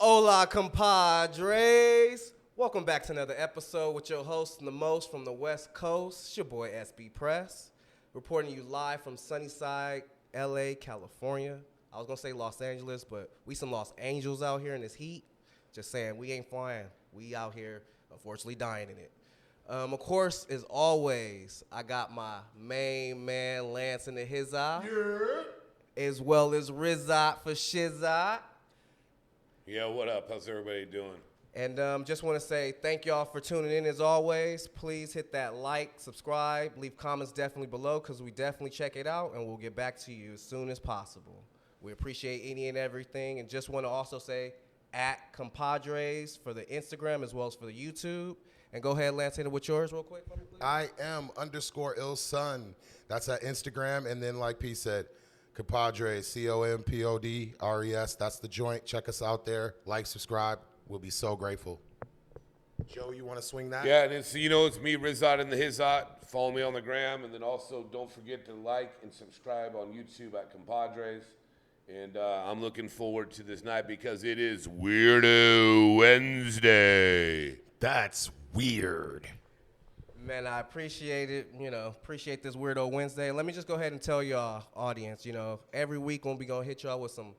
Hola, compadres. Welcome back to another episode with your host and the most from the West Coast. It's your boy, SB Press, reporting you live from Sunnyside, LA, California. I was going to say Los Angeles, but we some Los Angels out here in this heat. Just saying, we ain't flying. We out here, unfortunately, dying in it. Of course, as always, I got my main man, Lance, in the his eye, as well as Rizot for Shizot. Yeah, what up? How's everybody doing? And just want to say thank y'all for tuning in as always. Please hit that like, subscribe, leave comments definitely below because we definitely check it out and we'll get back to you as soon as possible. We appreciate any and everything and just want to also say at compadres for the Instagram as well as for the YouTube. And go ahead, Lance, hit it with yours real quick for me, please. I am _illsun. That's at Instagram. And then like P said, compadres, COMPODRES. That's the joint. Check us out there. Like, subscribe. We'll be so grateful. Joe, you want to swing that? Yeah, and it's me, Rizot, and the Hizot. Follow me on the gram, and then also don't forget to like and subscribe on YouTube at Compadres. And I'm looking forward to this night because it is Weirdo Wednesday. That's weird. Man, I appreciate it. Appreciate this Weirdo Wednesday. Let me just go ahead and tell y'all, audience, every week we're going to hit y'all with some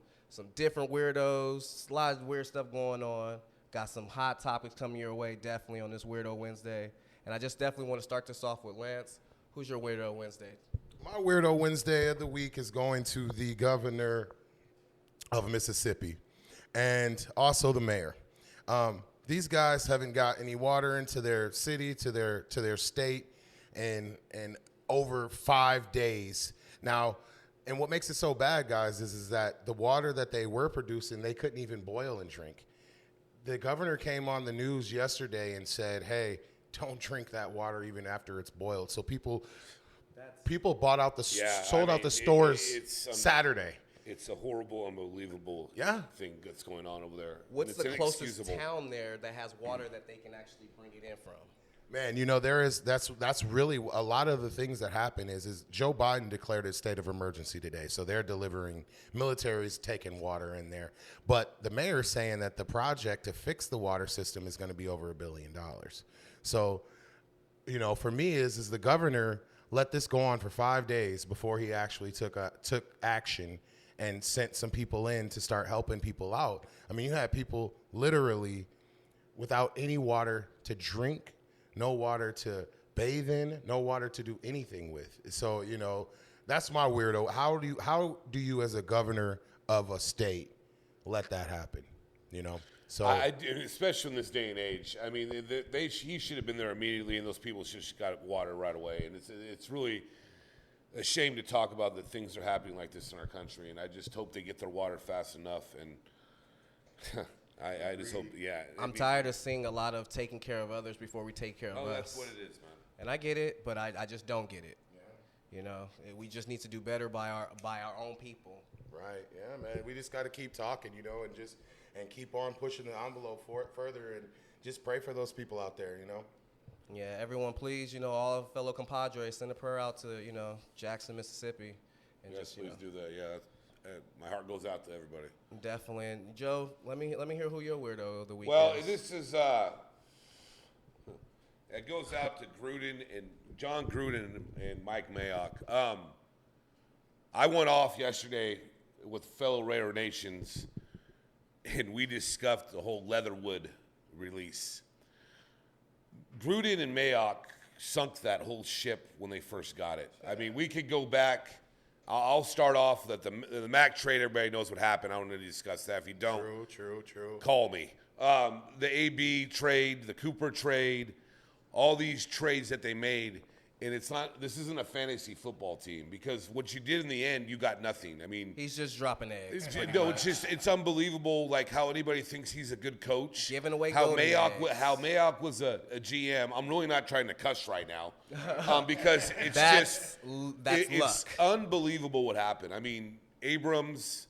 different weirdos, a lot of weird stuff going on. Got some hot topics coming your way, definitely, on this Weirdo Wednesday. And I just definitely want to start this off with Lance. Who's your Weirdo Wednesday? My Weirdo Wednesday of the week is going to the governor of Mississippi and also the mayor. These guys haven't got any water into their city, to their state, in over 5 days. Now, and what makes it so bad, guys, is that the water that they were producing, they couldn't even boil and drink. The governor came on the news yesterday and said, hey, don't drink that water even after it's boiled. So people bought out sold out the stores Saturday. It's a horrible, unbelievable thing that's going on over there. What's the closest town there that has water that they can actually bring it in from? Man, that's really a lot of the things that happen is Joe Biden declared a state of emergency today. So they're delivering, military's taking water in there. But the mayor's saying that the project to fix the water system is going to be over $1 billion. So, for me is the governor let this go on for 5 days before he actually took action and sent some people in to start helping people out. I mean, you had people literally without any water to drink, no water to bathe in, no water to do anything with. So, that's my weirdo. How do you as a governor of a state let that happen? So especially in this day and age. I mean, he should have been there immediately, and those people should have got water right away. And it's really a shame to talk about that things are happening like this in our country. And I just hope they get their water fast enough. And I just hope, I'm tired of seeing a lot of taking care of others before we take care of us. Oh, that's what it is, man. And I get it, but I just don't get it. Yeah. We just need to do better by our own people. Right. Yeah, man. We just got to keep talking, and keep on pushing the envelope for it further, and just pray for those people out there, Yeah, everyone, please, all fellow compadres, send a prayer out to, Jackson, Mississippi. And yes, please do that. Yeah, my heart goes out to everybody. Definitely. And Joe, let me hear who your weirdo of the week is. This is it goes out to Gruden and John Gruden and Mike Mayock. I went off yesterday with fellow Raider Nations, and we discussed the whole Leatherwood release. Gruden and Mayock sunk that whole ship when they first got it. I mean, we could go back. I'll start off that the Mac trade, everybody knows what happened. I don't need to discuss that. If you don't, true. Call me. The AB trade, the Cooper trade, all these trades that they made, and this isn't a fantasy football team because what you did in the end, you got nothing. I mean, he's just dropping eggs. It's unbelievable. Like how anybody thinks he's a good coach. Giving away how Mayock was a GM. I'm really not trying to cuss right now, because it's it's unbelievable what happened. I mean, Abrams,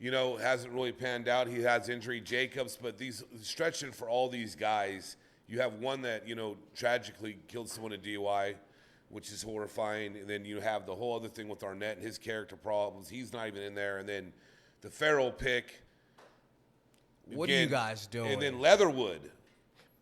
hasn't really panned out. He has injury. Jacobs, but these stretching for all these guys. You have one that tragically killed someone in DUI. Which is horrifying. And then you have the whole other thing with Arnett and his character problems. He's not even in there. And then the Farrell pick What are you guys doing? And then Leatherwood.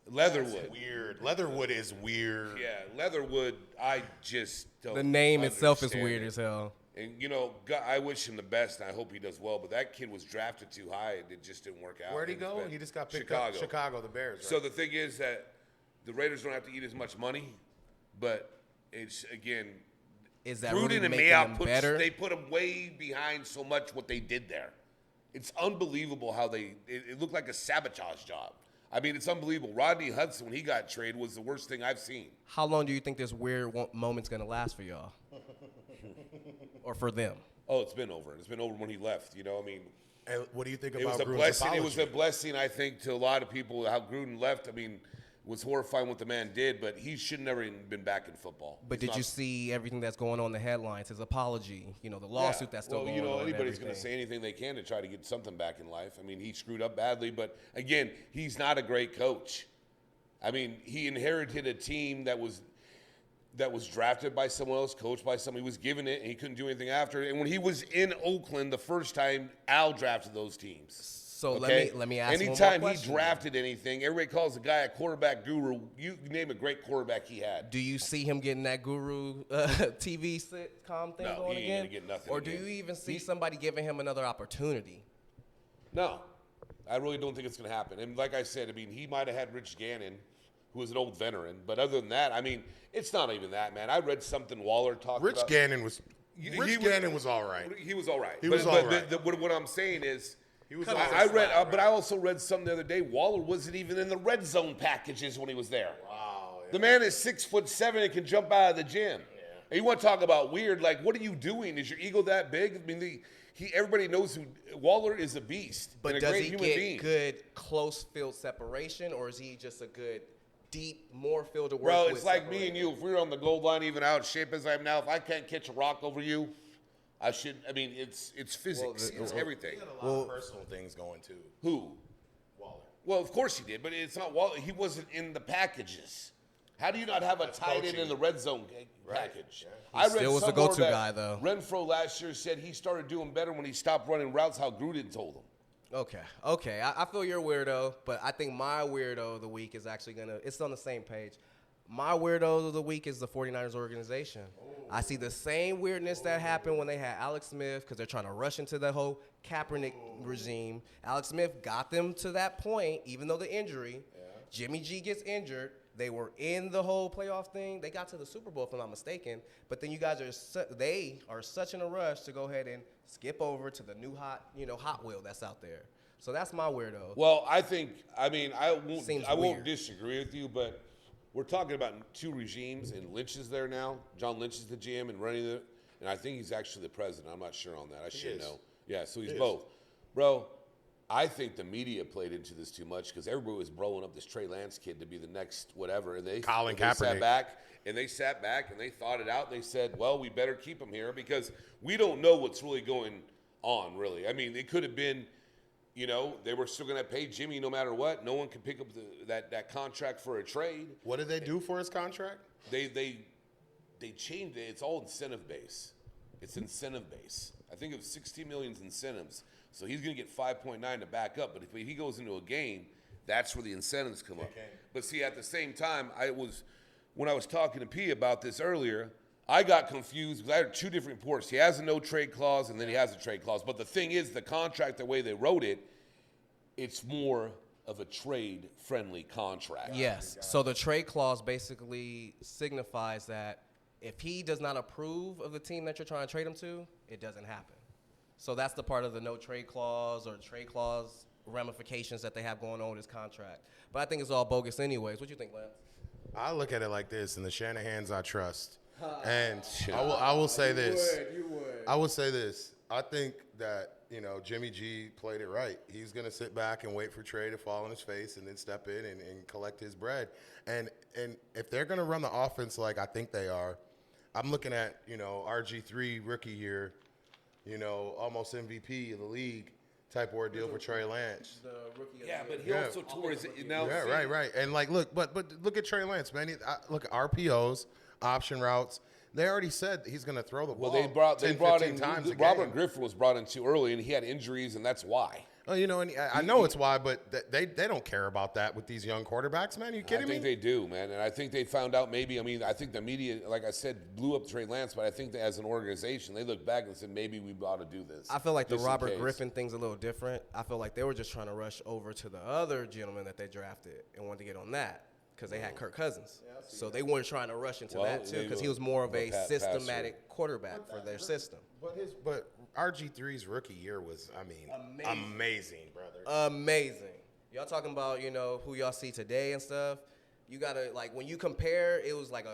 That's weird. Leatherwood is weird. Yeah, Leatherwood, I just don't The name itself is understand weird it. as hell. And, you know, I wish him the best, and I hope he does well. But that kid was drafted too high, and it just didn't work out. Where'd he go? He just got picked Chicago. up. Chicago, the Bears. Right? So the thing is that the Raiders don't have to eat as much money, but it's, again, Is that Gruden really and making Mayock them better? they put them way behind so much what they did there. It's unbelievable how it looked like a sabotage job. I mean, it's unbelievable. Rodney Hudson, when he got traded, was the worst thing I've seen. How long do you think this weird moment's going to last for y'all? Or for them? Oh, it's been over. It's been over when he left. You know, I mean, And what do you think it about was a Gruden's blessing. apology? It was a blessing, I think, to a lot of people how Gruden left. I mean, it was horrifying what the man did, but he should never even been back in football. But He's did you see everything that's going on in the headlines? His apology, the Yeah. lawsuit that's still well, going on. anybody's going to say anything they can to try to get something back in life. I mean, he screwed up badly, but again, he's not a great coach. I mean, he inherited a team that was drafted by someone else, coached by someone. He was given it, and he couldn't do anything after it. And when he was in Oakland the first time, Al drafted those teams. So Okay? let me ask one more Anytime he question. drafted anything, everybody calls the guy a quarterback guru. You name a great quarterback he had. Do you see him getting that Guru TV sitcom thing No, going he ain't again? gonna get nothing Or do again. you even see somebody giving him another opportunity? No, I really don't think it's going to happen. And like I said, I mean, he might have had Rich Gannon, who was an old veteran. But other than that, I mean, it's not even that, man. I read something Waller talked Rich about. Gannon was. He Rich Gannon was all right. He was all right. He was all right. What I'm saying is, He was I read, but I also read something the other day. Waller wasn't even in the red zone packages when he was there. Wow. Yeah. The man is 6'7" and can jump out of the gym. And you want to talk about weird? Like, what are you doing? Is your ego that big? I mean, everybody knows who Waller is. A beast, But and a does great he human get being. good close field separation, or is he just a good deep, more field to work Bro, with? it's like me and you. If we were on the goal line, even out of shape as I am now, if I can't catch a rock over you, I should. I mean, it's physics. It's everything. He had a lot of personal things going too. Who? Waller. Well, of course he did, but it's not Waller. He wasn't in the packages. How do you not have a tight end coaching. in the red zone package? Yeah. I read still was the somewhere go-to that guy, though. Renfro last year said he started doing better when he stopped running routes how Gruden told him. Okay. I feel you're a weirdo, but I think my weirdo of the week is actually it's on the same page. My weirdo of the week is the 49ers organization. I see the same weirdness that happened when they had Alex Smith because they're trying to rush into the whole Kaepernick regime. Alex Smith got them to that point, even though the injury. Jimmy G gets injured. They were in the whole playoff thing. They got to the Super Bowl, if I'm not mistaken. But then you guys are such in a rush to go ahead and skip over to the new Hot Wheel that's out there. So that's my weirdo. Well, I Seems won't weird. disagree with you, but we're talking about two regimes, and Lynch is there now. John Lynch is the GM and running it, and I think he's actually the president. I'm not sure on that. I should know. Yeah, so he's both. Bro, I think the media played into this too much because everybody was blowing up this Trey Lance kid to be the next whatever, and they Kaepernick. sat back and they thought it out. And they said, well, we better keep him here because we don't know what's really going on, really. I mean, it could have been, they were still going to pay Jimmy no matter what. No one could pick up that contract for a trade. What did they do for his contract? They changed it. It's all incentive base. It's incentive base. I think it was $16 million incentives. So he's going to get 5.9 to back up. But if he goes into a game, that's where the incentives come up. Okay. But see, at the same time, when I was talking to P about this earlier, I got confused because I heard two different reports. He has a no trade clause and then he has a trade clause. But the thing is, the contract, the way they wrote it, it's more of a trade-friendly contract. Yes. So the trade clause basically signifies that if he does not approve of the team that you're trying to trade him to, it doesn't happen. So that's the part of the no trade clause or trade clause ramifications that they have going on with his contract. But I think it's all bogus anyways. What do you think, Lance? I look at it like this, and the Shanahans I trust. And I will say this. You would. I will say this. I think that, Jimmy G played it right. He's going to sit back and wait for Trey to fall on his face and then step in and collect his bread. And if they're going to run the offense like I think they are, I'm looking at, RG3 rookie year, almost MVP of the league type ordeal for Trey Lance. The rookie of Yeah, the but he year. also tore his now. Yeah, see, right. And look, but look at Trey Lance, man. Look at RPOs, option routes. They already said he's going to throw the ball. Well, they brought 10, in 15 times a Robert game. Griffin was brought in too early, and he had injuries, and that's why. Oh, you know, and I know it's why, but they don't care about that with these young quarterbacks, man. You kidding me? I think they do, man. And I think they found out maybe, I mean, I think the media, like I said, blew up Trey Lance, but I think that as an organization, they looked back and said, maybe we ought to do this. I feel like the Robert Griffin thing's a little different. I feel like they were just trying to rush over to the other gentleman that they drafted and wanted to get on that because they had Kirk Cousins. Yeah, so they weren't trying to rush into that, too, because he was more of a systematic quarterback for their system. But RG3's rookie year was, I mean, amazing, brother. Amazing. Y'all talking about, you know, who y'all see today and stuff. You got to, like, when you compare, it was like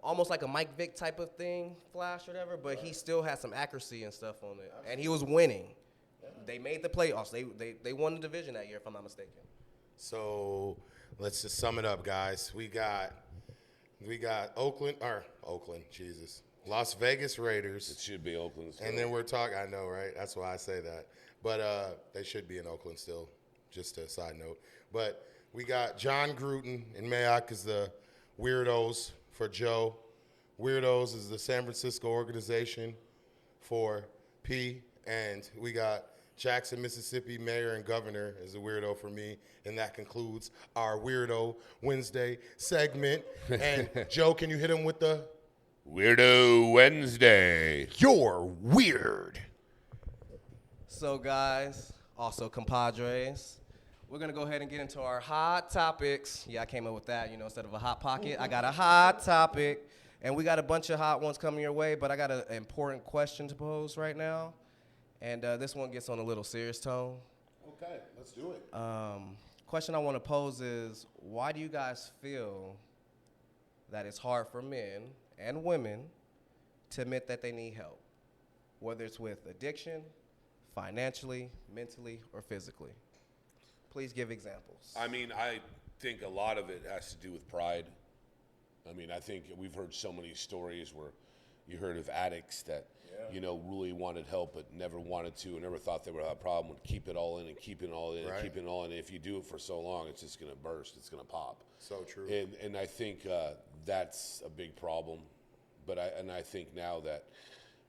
almost like a Mike Vick type of thing, flash or whatever, but he still had some accuracy and stuff on it. And he was winning. Yeah. They made the playoffs. They won the division that year, if I'm not mistaken. So let's just sum it up, guys. We got Las Vegas Raiders. It should be Oakland still. And then we're talking, I know, right? That's why I say that. But they should be in Oakland still, just a side note. But we got John Gruden and Mayock is the Weirdos for Joe. Weirdos is the San Francisco organization for P. And we got Jackson, Mississippi mayor and governor is a weirdo for me. And that concludes our Weirdo Wednesday segment. And Joe, can you hit him with the Weirdo Wednesday? You're weird. So, guys, also compadres, we're going to go ahead and get into our hot topics. Yeah, I came up with that, you know, instead of a hot pocket. I got a hot topic, and we got a bunch of hot ones coming your way, but I got an important question to pose right now, and this one gets on a little serious tone. Okay, let's do it. Question I want to pose is, why do you guys feel that it's hard for men and women to admit that they need help, whether it's with addiction, financially, mentally, or physically? Please give examples. I mean, I think a lot of it has to do with pride. I mean, I think we've heard so many stories where you heard of addicts that, you know, really wanted help but never wanted to and never thought they would have a problem, would keep it all in and keep it all in and keep it all in. And if you do it for so long, it's just going to burst. It's going to pop. So true. And I think that's a big problem. But I think now that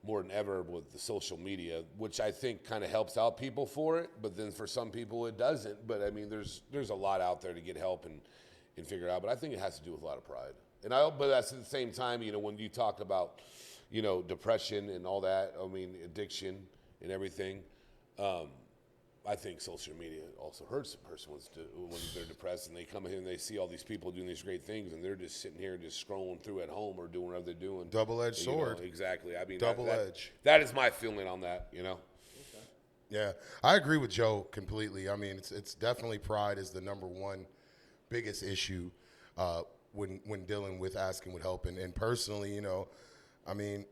more than ever with the social media, which I think kind of helps out people for it, but then for some people it doesn't. But I mean, there's a lot out there to get help and figure it out. But I think it has to do with a lot of pride. But that's at the same time, you know, when you talk about, you know, depression and all that, I mean, addiction and everything, I think social media also hurts the person when they're depressed and they come in and they see all these people doing these great things and they're just sitting here just scrolling through at home or doing whatever they're doing. Double-edged sword. Know, exactly. I mean, double-edged. That is my feeling on that, you know. Okay. Yeah, I agree with Joe completely. I mean, it's definitely pride is the number one biggest issue when dealing with asking with help. And personally, you know, I mean,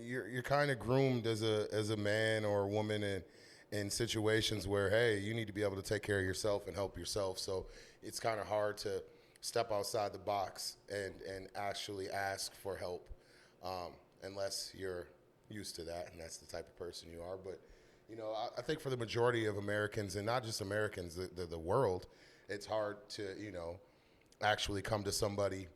you're kind of groomed as a man or a woman in situations where, hey, you need to be able to take care of yourself and help yourself. So it's kind of hard to step outside the box and actually ask for help unless you're used to that and that's the type of person you are. But, you know, I think for the majority of Americans, and not just Americans, the world, it's hard to, you know, actually come to somebody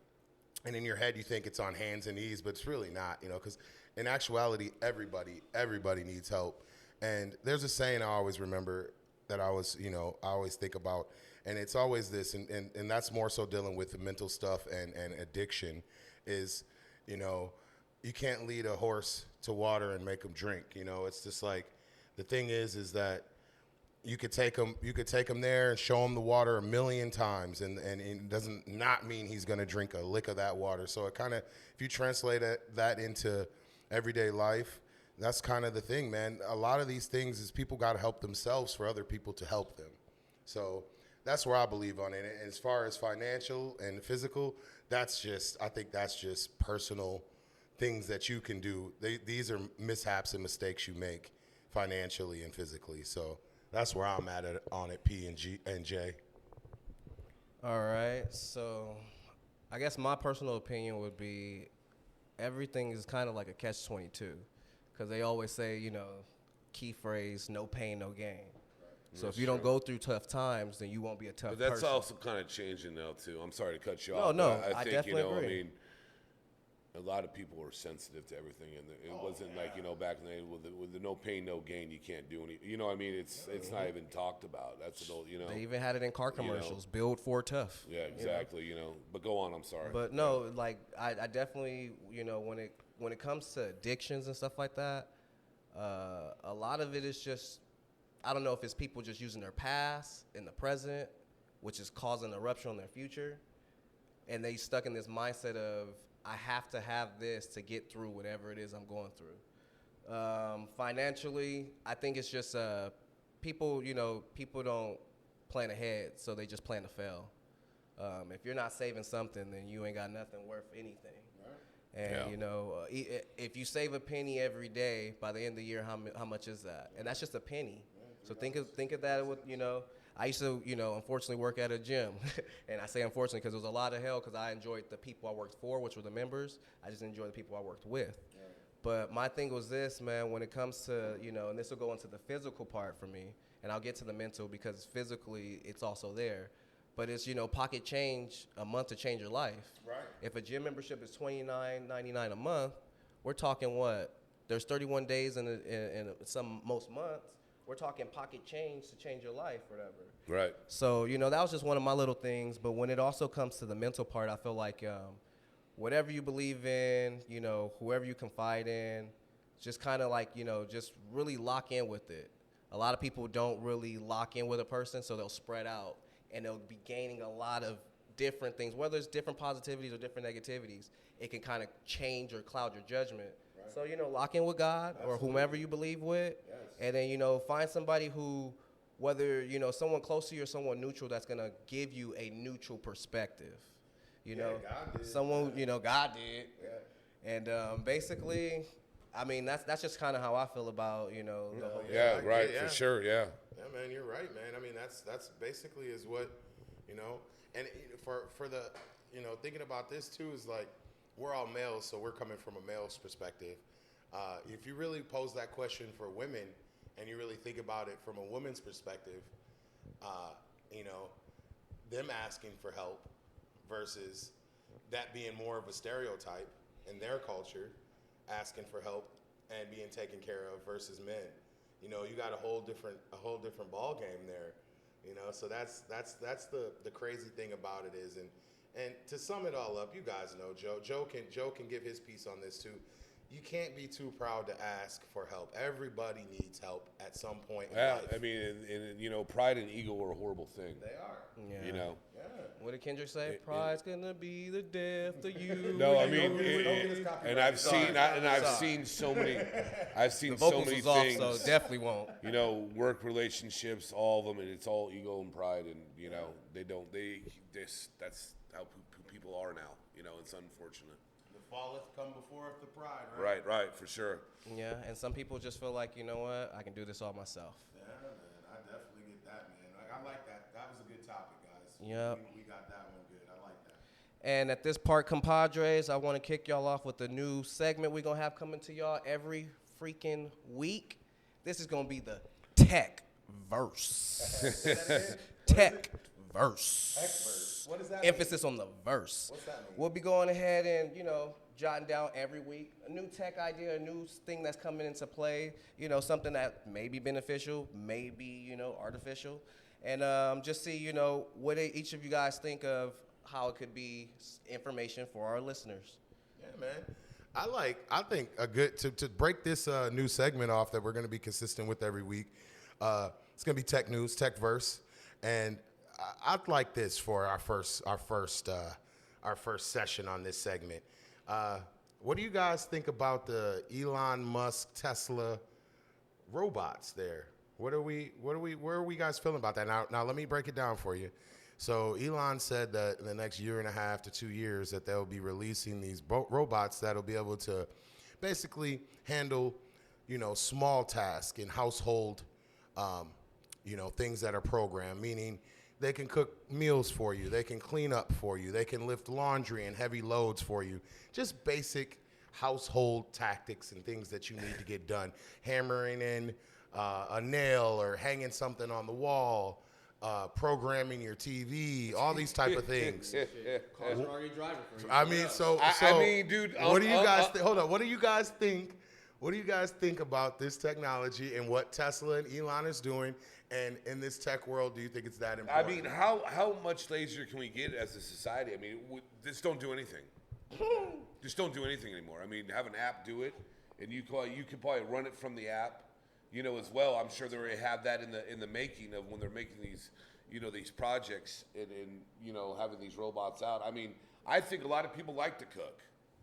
and in your head you think it's on hands and knees, but it's really not, you know, because in actuality, everybody needs help. And there's a saying I always remember that I always think about, and it's always this, and that's more so dealing with the mental stuff and addiction is, you know, you can't lead a horse to water and make him drink, you know. It's just like, the thing is that you could take him there and show him the water a million times, and it doesn't not mean he's going to drink a lick of that water. So it kind of, if you translate that into everyday life, that's kind of the thing, man. A lot of these things is people got to help themselves for other people to help them. So that's where I believe on it. And as far as financial and physical, I think that's just personal things that you can do. These are mishaps and mistakes you make financially and physically. So that's where I'm at on it, P and J. All right. So I guess my personal opinion would be everything is kind of like a catch-22. Because they always say, you know, key phrase, no pain, no gain. So that's if you don't go through tough times, then you won't be a tough person. But that's also kind of changing now, too. I'm sorry to cut you off. No, I think, definitely you know, agree. a lot of people are sensitive to everything, and it wasn't like back in the day with the no pain no gain, you can't do any. What I mean? It's not even talked about. That's an old. They even had it in car commercials. Build for tough. Yeah, exactly. But go on. I'm sorry. But no, like I definitely when it comes to addictions and stuff like that, a lot of it is just, I don't know if it's people just using their past in the present, which is causing a rupture on their future, and they stuck in this mindset of, I have to have this to get through whatever it is I'm going through. Financially, I think it's just people don't plan ahead, so they just plan to fail. If you're not saving something, then you ain't got nothing worth anything. And if you save a penny every day, by the end of the year, how much is that? And that's just a penny. So think of that with I used to unfortunately work at a gym, and I say unfortunately because it was a lot of hell because I enjoyed the people I worked for, which were the members. I just enjoyed the people I worked with. But my thing was this, man. When it comes to and this will go into the physical part for me, and I'll get to the mental because physically it's also there. But it's pocket change a month to change your life. Right. If a gym membership is $29.99 a month, we're talking what? There's 31 days in most months. We're talking pocket change to change your life, whatever. Right. So that was just one of my little things. But when it also comes to the mental part, I feel like whatever you believe in, whoever you confide in, just kind of like just really lock in with it. A lot of people don't really lock in with a person, so they'll spread out. And they'll be gaining a lot of different things, whether it's different positivities or different negativities. It can kind of change or cloud your judgment. Right. So, lock in with God or whomever you believe with. Yes. And then, find somebody who, whether, someone close to you or someone neutral that's going to give you a neutral perspective. God did. Someone, God did. Yeah. And basically, I mean, that's just kind of how I feel about, the whole for sure, yeah. Yeah, man, you're right, man. I mean, that's basically is what, and for the, thinking about this too is like, we're all males, so we're coming from a male's perspective. If you really pose that question for women and you really think about it from a woman's perspective, them asking for help versus that being more of a stereotype in their culture, asking for help and being taken care of versus men. You got a whole different ball game there. So that's the crazy thing about it is, and to sum it all up, you guys know Joe can give his piece on this too. You can't be too proud to ask for help. Everybody needs help at some point in life. I mean, and pride and ego are a horrible thing. They are. Yeah. Yeah. What did Kendrick say? Pride's gonna be the death of you. No, I mean, and I've seen so many things. So definitely won't. Work relationships, all of them, and it's all ego and pride, and that's how people are now. It's unfortunate. The falleth come before the pride, Right, for sure. Yeah, and some people just feel like, what, I can do this all myself. Yeah, man, I definitely get that, man. I like that. That was a good topic, guys. Yeah. We got that one good. I like that. And at this part, compadres, I want to kick y'all off with a new segment we're going to have coming to y'all every freaking week. This is going to be the Tech Verse. Tech Verse. What does that Emphasis on the verse. What's that mean? We'll be going ahead and, jotting down every week a new tech idea, a new thing that's coming into play, something that may be beneficial, may be, artificial. And just see, what each of you guys think of how it could be information for our listeners. Yeah, man. I think a good, to break this new segment off that we're going to be consistent with every week, it's going to be tech news, tech verse. And I'd like this for our first session on this segment. What do you guys think about the Elon Musk Tesla robots there? Where are we guys feeling about that? Now let me break it down for you. So Elon said that in the next year and a half to 2 years that they'll be releasing these robots that'll be able to basically handle, small tasks in household, things that are programmed, meaning they can cook meals for you. They can clean up for you. They can lift laundry and heavy loads for you. Just basic household tactics and things that you need to get done. Hammering in a nail or hanging something on the wall, programming your TV, all these type of things. Cars are already driving for you. I mean, so I mean, dude. what do you guys hold on? What do you guys think? What do you guys think about this technology and what Tesla and Elon is doing? And in this tech world, do you think it's that important? I mean, how much lazier can we get as a society? I mean, just don't do anything. Just don't do anything anymore. I mean, have an app do it, and you can probably run it from the app, as well. I'm sure they already have that in the making of when they're making these, these projects and having these robots out. I mean, I think a lot of people like to cook.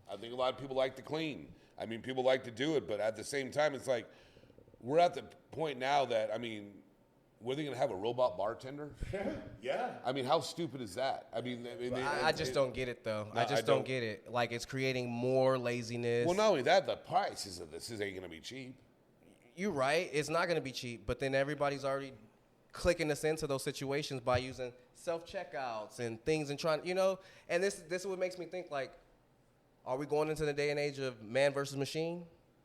I think a lot of people like to clean. I mean, people like to do it, but at the same time, it's like we're at the point now that, I mean, were they going to have a robot bartender? Yeah. I mean, how stupid is that? I mean, I just don't get it, though. No, I just don't get it. Like, it's creating more laziness. Well, not only that, the prices of this ain't going to be cheap. You're right. It's not going to be cheap, but then everybody's already clicking us into those situations by using self-checkouts and things and trying, and this is what makes me think, like, are we going into the day and age of man versus machine?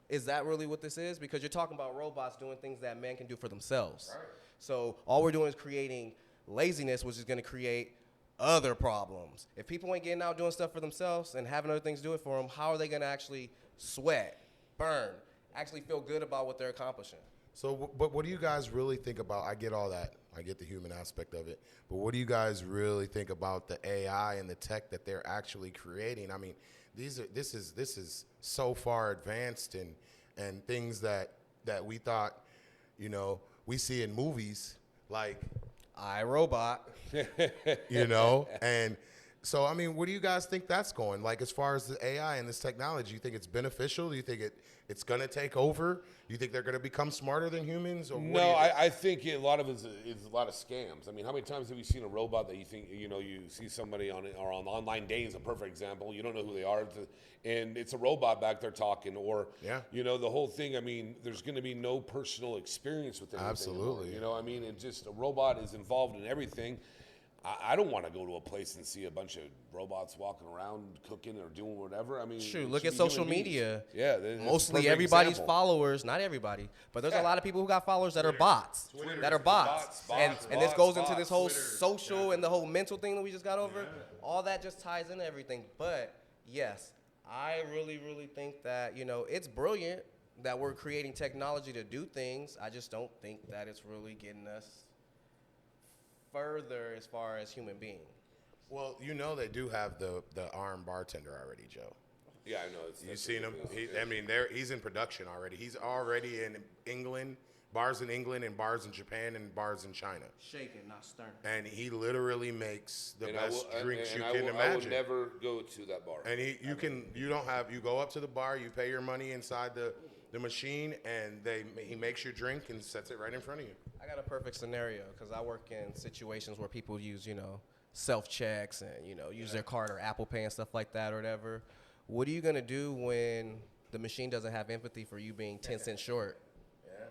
Is that really what this is? Because you're talking about robots doing things that man can do for themselves. Right. So all we're doing is creating laziness, which is going to create other problems. If people ain't getting out doing stuff for themselves and having other things do it for them, how are they going to actually sweat, burn, actually feel good about what they're accomplishing? So, but what do you guys really think about? I get all that. I get the human aspect of it. But what do you guys really think about the AI and the tech that they're actually creating? I mean, this is so far advanced and things that we thought, we see in movies like iRobot, and so, I mean, where do you guys think that's going? Like, as far as the AI and this technology, you think it's beneficial? Do you think it's going to take over? Do you think they're going to become smarter than humans? Or no, I think a lot of it is a lot of scams. I mean, how many times have you seen a robot that you think, you see somebody on online dating is a perfect example. You don't know who they are, and it's a robot back there talking, or, the whole thing. I mean, there's going to be no personal experience with anything. Absolutely. Anymore, I mean, and just a robot is involved in everything. I don't want to go to a place and see a bunch of robots walking around cooking or doing whatever. I mean, sure. Look at social media. Yeah, mostly everybody's followers. Not everybody, but there's a lot of people who got followers that are bots. That are bots. And this goes into this whole social and the whole mental thing that we just got over. All that just ties into everything. But yes, I really, really think that it's brilliant that we're creating technology to do things. I just don't think that it's really getting us further as far as human beings. Well, they do have the armed bartender already, Joe. Yeah, I know. You've seen him. He's in production already. He's already in England, bars in England and bars in Japan and bars in China. Shaking, not stirring. And he literally makes the best drinks you can imagine. I will never go to that bar. And you go up to the bar, you pay your money inside the machine, and he makes your drink and sets it right in front of you. I got a perfect scenario because I work in situations where people use, self-checks and, use their card or Apple Pay and stuff like that or whatever. What are you going to do when the machine doesn't have empathy for you being 10 cents short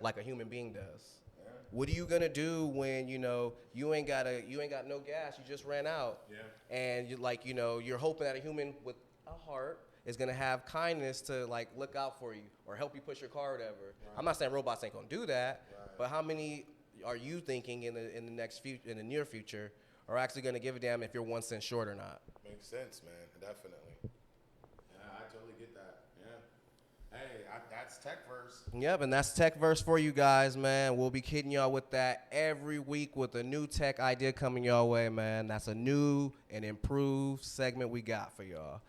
like a human being does? Yeah. What are you going to do when, you ain't got no gas, you just ran out? Yeah. And you're hoping that a human with a heart is going to have kindness to look out for you or help you push your car or whatever. Right. I'm not saying robots ain't going to do that, but how many are you thinking in the near future are actually going to give a damn if you're 1 cent short or not? Makes sense, man. Definitely. Yeah, I totally get that. Yeah. Hey, that's TechVerse. Yep, and that's TechVerse for you guys, man. We'll be kidding y'all with that every week with a new tech idea coming your way, man. That's a new and improved segment we got for y'all.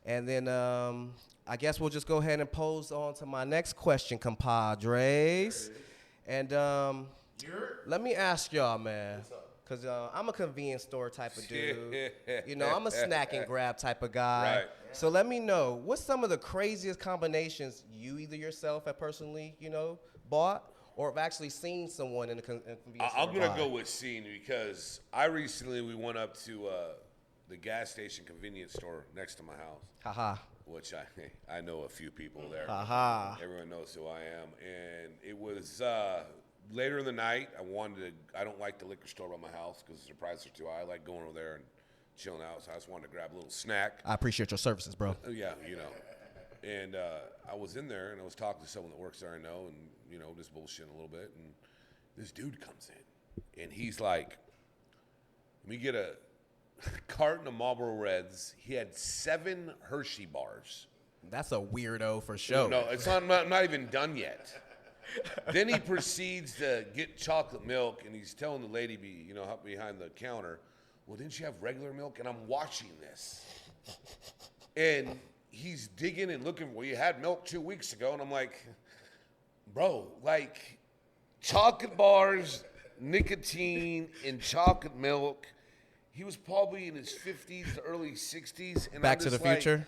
And then I guess we'll just go ahead and pose on to my next question, compadres. And let me ask y'all, man, because I'm a convenience store type of dude. I'm a snack and grab type of guy. Right. So let me know, what's some of the craziest combinations you either yourself have personally, bought or have actually seen someone in a convenience store I'm going to go with seen because we went up to the gas station convenience store next to my house. Haha. Which I know a few people there. Haha. Everyone knows who I am. And it was later in the night. I don't like the liquor store by my house because the prices are too high. I like going over there and chilling out. So I just wanted to grab a little snack. I appreciate your services, bro. Yeah, And I was in there and I was talking to someone that works there I know and, just bullshitting a little bit. And this dude comes in and he's like, We get a carton of Marlboro Reds. He had 7 Hershey bars. That's a weirdo for sure. No, it's not, I'm not even done yet. Then he proceeds to get chocolate milk, and he's telling the lady, behind the counter, well, didn't you have regular milk? And I'm watching this. And he's digging and looking, well, you had milk 2 weeks ago. And I'm like, bro, like, chocolate bars, nicotine, and chocolate milk. He was probably in his 50s to early 60s. And Back to the Future.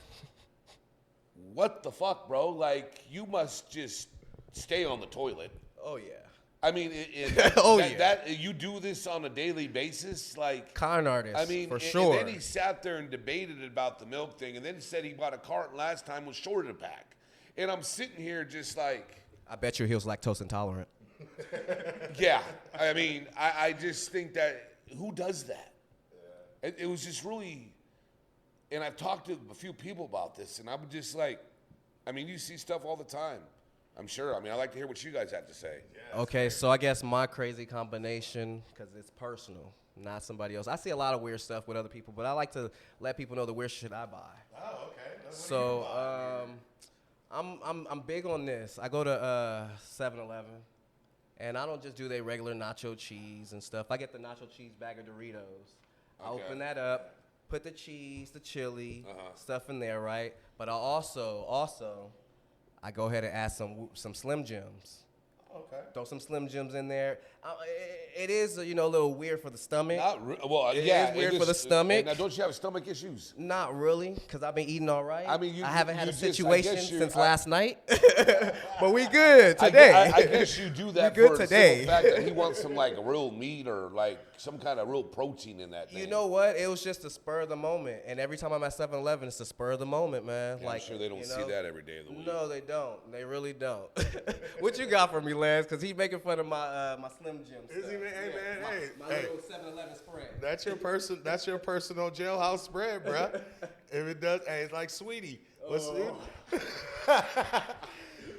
What the fuck, bro? Like, you must just stay on the toilet. Oh, yeah. I mean, you do this on a daily basis, like con artist. I mean, for sure. And then he sat there and debated about the milk thing, and then he said he bought a carton last time, was shorted a pack, and I'm sitting here just like, I bet you he was lactose intolerant. Yeah, I mean, I just think that who does that? Yeah. It was just really, and I've talked to a few people about this, and I'm just like, I mean, you see stuff all the time. I'm sure. I mean, I like to hear what you guys have to say. Yeah, okay, so I guess my crazy combination, because it's personal, not somebody else. I see a lot of weird stuff with other people, but I like to let people know the weird shit I buy. Oh, okay. So I'm big on this. I go to 7-Eleven, and I don't just do their regular nacho cheese and stuff. I get the nacho cheese bag of Doritos. I open that up, put the cheese, the chili, stuff in there, right? But I also I go ahead and add some Slim Jims. Okay. Throw some Slim Jims in there. It is, a little weird for the stomach. It is weird for the stomach. Now, don't you have stomach issues? Not really, because I've been eating all right. I mean, I haven't had a situation since last night. But we good today. I guess you do that we good for today. the simple fact that he wants some like real meat or like some kind of real protein in that thing. You know what? It was just the spur of the moment. And every time I'm at 7-Eleven, it's the spur of the moment, man. Yeah, I'm sure they don't see that every day of the week. No, they don't. They really don't. What you got for me, Lance? Because he's making fun of my Slim Jim stuff. Is he, man? Hey, man, my little 7-Eleven spread. That's your personal jailhouse spread, bruh. If it does, hey, it's like Sweetie.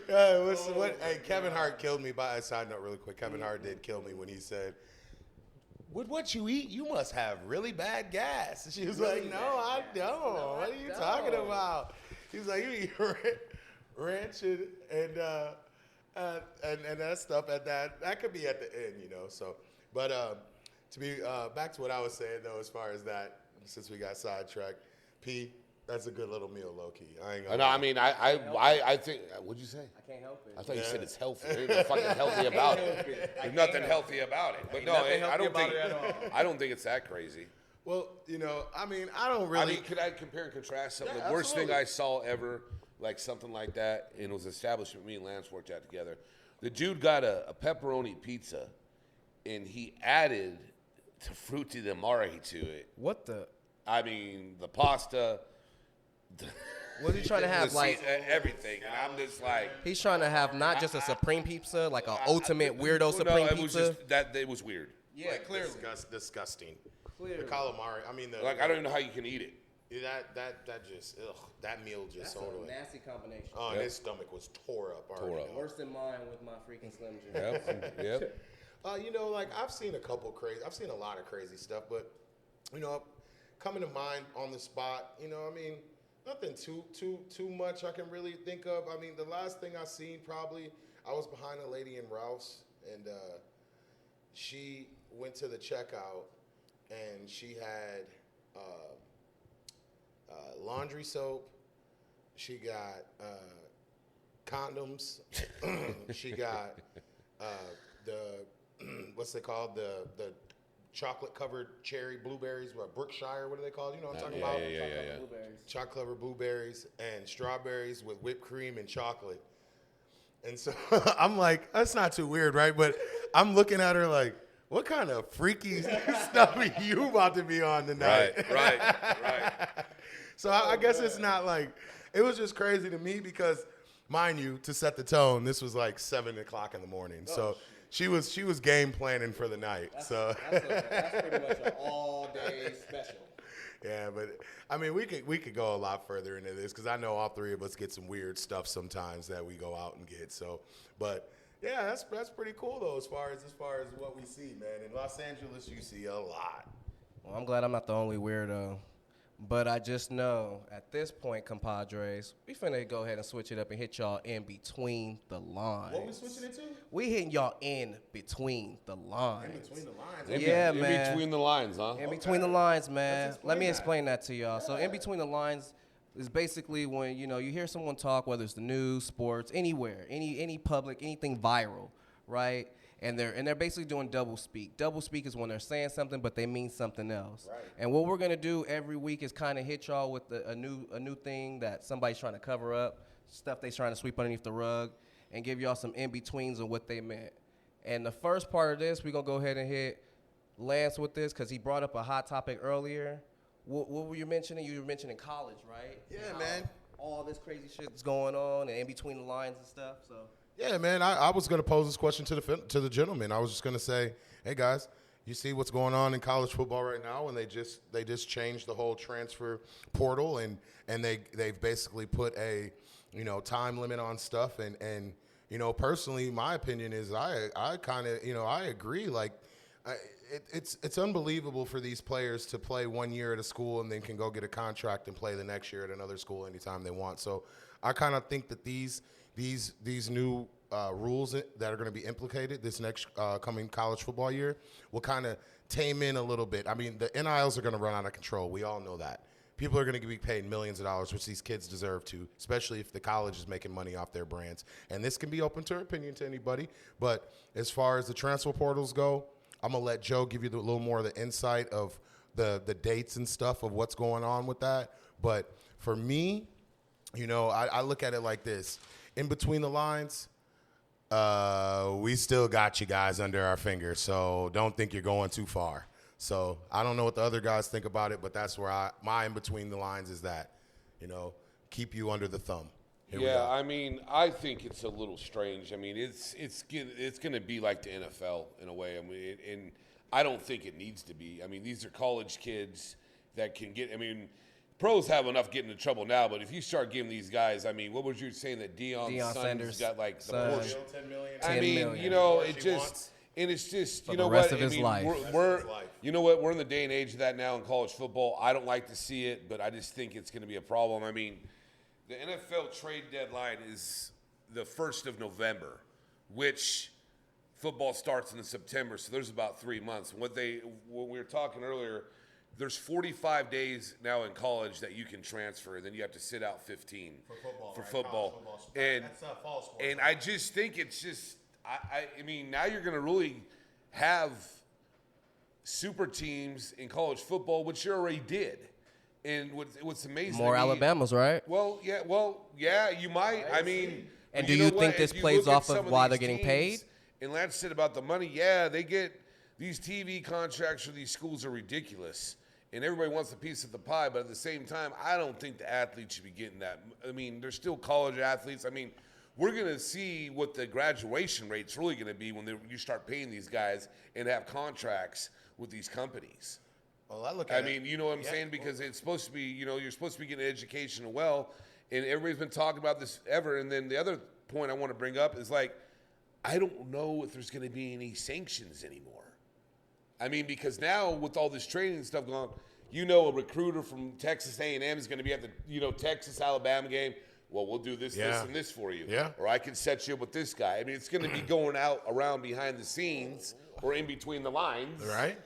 Hey, Kevin Hart killed me by a side note really quick. Kevin Hart did kill me when he said, with what you eat, you must have really bad gas. And she was like, no, I don't. What are you talking about? He's like, you eat ranch and that stuff at that could be at the end, So, but to be back to what I was saying though, as far as that, since we got sidetracked, P, that's a good little meal, low key. I ain't gonna. No, I mean, I think. What'd you say? I can't help it. I thought you said it's healthy. There's nothing fucking healthy about it. There's nothing healthy about it. But no, I don't think. I don't think it's that crazy. Well, I mean, I don't really. I mean, could I compare and contrast something? The worst thing I saw ever, like something like that, and it was an establishment me and Lance worked out together. The dude got a pepperoni pizza, and he added the frutti di mare to it. What the? I mean, the pasta. Was he trying to have like everything? And I'm just like, he's trying to have not just a supreme pizza, like an ultimate weirdo supreme pizza. Was just that it was weird. Yeah, like clearly disgusting. Clearly. The calamari. I mean, I don't even know how you can eat it. That meal just sold away. That's a nasty combination. Oh, and his stomach was tore up already. Worse than mine with my freaking Slim Jim. Yep. Like I've seen a lot of crazy stuff, but coming to mind on the spot, I mean, nothing too much I can really think of. I mean, the last thing I seen probably, I was behind a lady in Rouse, and she went to the checkout, and she had laundry soap. She got condoms. She got the what's it called, the chocolate covered cherry blueberries, Brookshire, what are they called? You know what I'm talking about? Yeah. Chocolate covered blueberries and strawberries with whipped cream and chocolate. And so I'm like, that's not too weird, right? But I'm looking at her like, what kind of freaky stuff are you about to be on tonight? Right. So I guess it's not like, it was just crazy to me because, mind you, to set the tone, this was like 7 o'clock in the morning. So she was game planning for the night. That's pretty much an all-day special. Yeah, but I mean, we could go a lot further into this because I know all three of us get some weird stuff sometimes that we go out and get. So, but yeah, that's pretty cool though as far as what we see, man. In Los Angeles, you see a lot. Well, I'm glad I'm not the only weirdo. But I just know at this point, compadres, we finna go ahead and switch it up and hit y'all in between the lines. What we switching it to? We hitting y'all in between the lines. In between the lines. Yeah, in man. between the lines, huh? In between the lines, man. Let me that. explain that to y'all. So in between the lines is basically when you hear someone talk, whether it's the news, sports, anywhere, any public, anything viral, right? And they're basically doing double speak. Double speak is when they're saying something, but they mean something else. Right. And what we're gonna do every week is kind of hit y'all with a new thing that somebody's trying to cover up, stuff they're trying to sweep underneath the rug, and give y'all some in betweens of what they meant. And the first part of this, we're gonna go ahead and hit Lance with this because he brought up a hot topic earlier. What were you mentioning? You were mentioning college, right? Yeah, How man. All this crazy shit that's going on and in between the lines and stuff. So. Yeah, man. I was going to pose this question to the gentleman. I was just going to say, hey guys, you see what's going on in college football right now, and they just changed the whole transfer portal, and they've basically put a time limit on stuff, and personally, my opinion is I kind of I agree. Like, it's unbelievable for these players to play 1 year at a school and then can go get a contract and play the next year at another school anytime they want. So I kind of think that these new rules that are going to be implicated this next coming college football year will kind of tame in a little bit. I mean, the NILs are going to run out of control. We all know that. People are going to be paid millions of dollars, which these kids deserve to, especially if the college is making money off their brands. And this can be open to opinion to anybody. But as far as the transfer portals go, I'm going to let Joe give you a little more of the insight of the dates and stuff of what's going on with that. But for me, I look at it like this. In between the lines, we still got you guys under our fingers, so don't think you're going too far. So I don't know what the other guys think about it, but that's where my in between the lines is that, keep you under the thumb. Here we Yeah, go. I mean, I think it's a little strange. I mean, it's going to be like the NFL in a way. I mean, and I don't think it needs to be. I mean, these are college kids that can get. I mean, pros have enough getting into trouble now, but if you start giving these guys, I mean, what was you saying that Deion Sanders got like the son. Porsche? 10 million. I 10 mean, million. it just. And it's just, For you the know rest what? of his life. We're you know what? We're in the day and age of that now in college football. I don't like to see it, but I just think it's going to be a problem. I mean, the NFL trade deadline is the 1st of November, which football starts in September, so there's about 3 months. When we were talking earlier, there's 45 days now in college that you can transfer, and then you have to sit out 15 for football. And That's fall sports. and I just think it's just I mean, now you're going to really have super teams in college football, which you already did. And what's amazing More to me, Alabamas, right? Well, yeah, you might. I mean, And but do know you what? think this If you plays look at off some of why these they're getting teams, paid? And Lance said about the money, yeah, they get these TV contracts for these schools are ridiculous. And everybody wants a piece of the pie, but at the same time, I don't think the athletes should be getting that. I mean, they're still college athletes. I mean, we're going to see what the graduation rate's really going to be when you start paying these guys and have contracts with these companies. Well, I look at mean, you know what I'm saying? Because it's supposed to be, you're supposed to be getting an education as well. And everybody's been talking about this ever. And then the other point I want to bring up is like, I don't know if there's going to be any sanctions anymore. I mean, because now with all this training and stuff going on, a recruiter from Texas A&M is going to be at the, Texas-Alabama game. Well, we'll do this, this, and this for you. Yeah. Or I can set you up with this guy. I mean, it's going to be going out around behind the scenes or in between the lines. Right.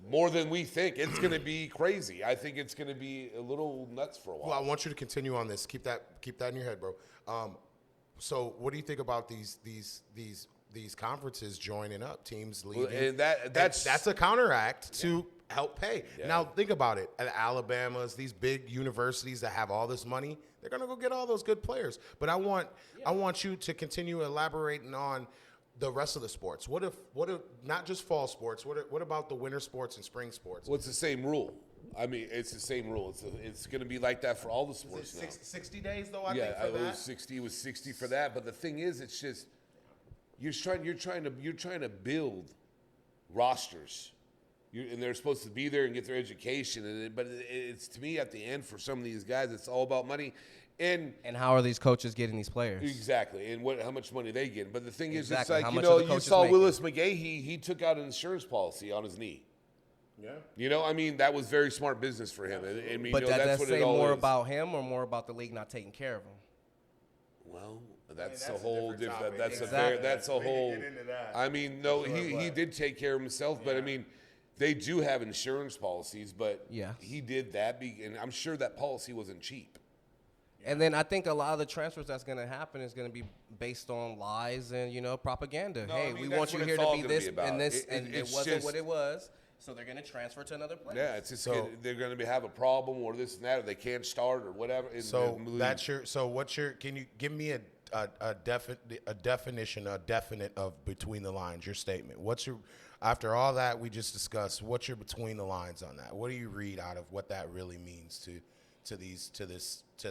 More than we think. It's going to be crazy. I think it's going to be a little nuts for a while. Well, I want you to continue on this. Keep that in your head, bro. So, what do you think about these conferences joining up, teams leaving? Well, and that's a counteract to help pay. Yeah. Now, think about it. At Alabama's, these big universities that have all this money, they're gonna go get all those good players. But I want you to continue elaborating on the rest of the sports. What if not just fall sports? What about the winter sports and spring sports? Well, it's the same rule. I mean, it's the same rule. It's going to be like that for all the sports now. 60 days though. I Yeah, think for it that. was 60. It was 60 for that. But the thing is, it's just you're trying to build rosters, and they're supposed to be there and get their education. But it's to me at the end for some of these guys, it's all about money. And how are these coaches getting these players? exactly, and how much money they get. But the thing Exactly. is, it's How like much are the you coaches saw making? Willis McGahee. He took out an insurance policy on his knee. Yeah. You know, I mean, that was very smart business for him. I mean, But you know, does that's that what say it all more is. about him or more about the league not taking care of him? Well, that's that's a a whole different different. topic. That's Exactly. that's a We can whole. get into that. I mean, no, Sure, he but- did take care of himself, but I mean, they do have insurance policies, but Yes. he did that, and I'm sure that policy wasn't cheap. And then I think a lot of the transfers that's going to happen is going to be based on lies and, propaganda. No, hey, I mean, we that's want you what here it's to all be gonna this be about. and this, It- and it it's wasn't just- what it was. So they're going to transfer to another place. Yeah, it's just So- they're going to have a problem or this and that, or they can't start or whatever. So that's your. So what's your? Can you give me a definition, a definite of between the lines? Your statement. What's your? After all that we just discussed, what's your between the lines on that? What do you read out of what that really means to